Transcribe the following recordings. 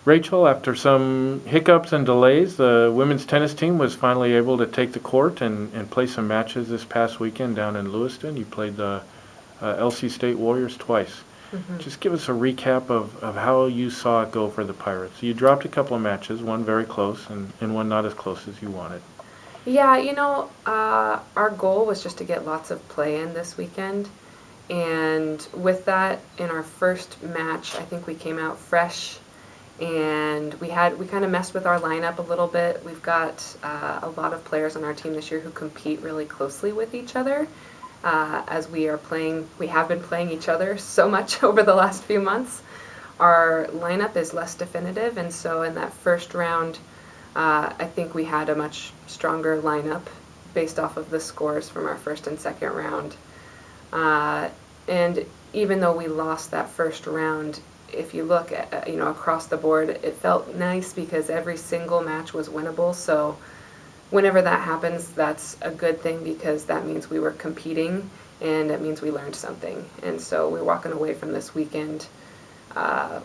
Rachel, after some hiccups and delays, the women's tennis team was finally able to take the court and play some matches this past weekend down in Lewiston. You played the LC State Warriors twice. Hmm. Just give us a recap of how you saw it go for the Pirates. You dropped a couple of matches, one very close and one not as close as you wanted. Yeah, our goal was just to get lots of play in this weekend. And with that, in our first match, I think we came out fresh, and we kind of messed with our lineup a little bit. We've got a lot of players on our team this year who compete really closely with each other. As we have been playing each other so much over the last few months. Our lineup is less definitive, and so in that first round, I think we had a much stronger lineup based off of the scores from our first and second round. And even though we lost that first round, if you look at, across the board, it felt nice because every single match was winnable. So whenever that happens, that's a good thing because that means we were competing and it means we learned something. And so we're walking away from this weekend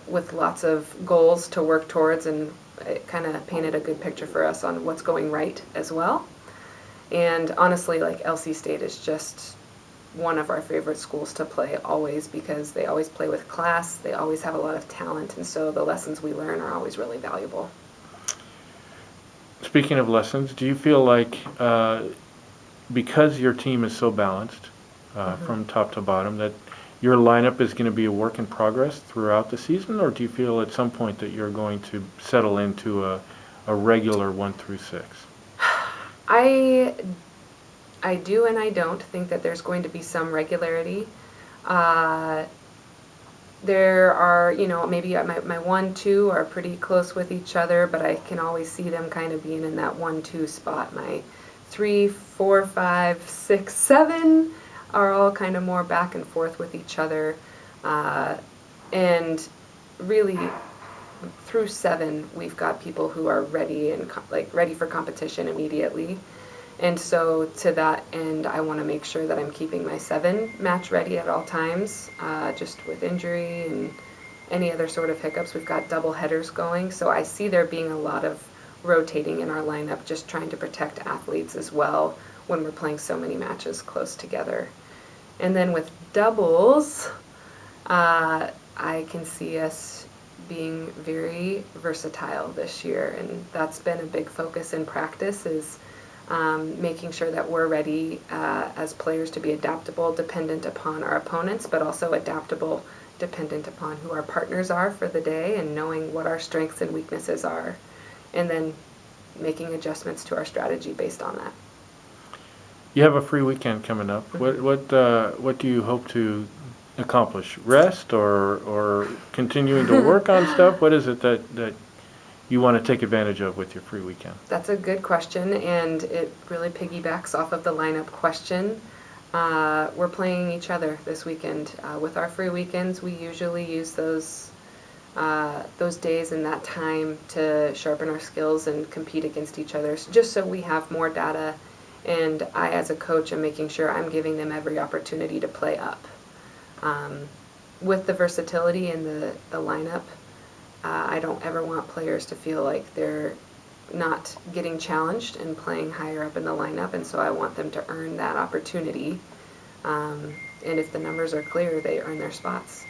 with lots of goals to work towards, and it kind of painted a good picture for us on what's going right as well. And honestly, like, LC State is just one of our favorite schools to play always because they always play with class, they always have a lot of talent, and so the lessons we learn are always really valuable. Speaking of lessons, do you feel like because your team is so balanced Mm-hmm. from top to bottom that your lineup is going to be a work in progress throughout the season, or do you feel at some point that you're going to settle into a regular 1 through 6? I I do and I don't think that there's going to be some regularity. Uh, there are, maybe my 1, 2 are pretty close with each other, but I can always see them kind of being in that 1, 2 spot. My 3, 4, 5, 6, 7 are all kind of more back and forth with each other. Uh, and really, through 7, we've got people who are ready and ready for competition immediately. And so to that end, I want to make sure that I'm keeping my 7 match ready at all times, just with injury and any other sort of hiccups. We've got double headers going, so I see there being a lot of rotating in our lineup, just trying to protect athletes as well when we're playing so many matches close together. And then with doubles, I can see us being very versatile this year, and that's been a big focus in practice is making sure that we're ready as players to be adaptable dependent upon our opponents, but also adaptable dependent upon who our partners are for the day and knowing what our strengths and weaknesses are, and then making adjustments to our strategy based on that. You have a free weekend coming up. What do you hope to accomplish? Rest or continuing to work on stuff? What is it that you want to take advantage of with your free weekend? That's a good question, and it really piggybacks off of the lineup question. We're playing each other this weekend. With our free weekends, we usually use those days and that time to sharpen our skills and compete against each other, just so we have more data. And I, as a coach, am making sure I'm giving them every opportunity to play up. Um, with the versatility in the lineup, I don't ever want players to feel like they're not getting challenged and playing higher up in the lineup, and so I want them to earn that opportunity. And if the numbers are clear, they earn their spots.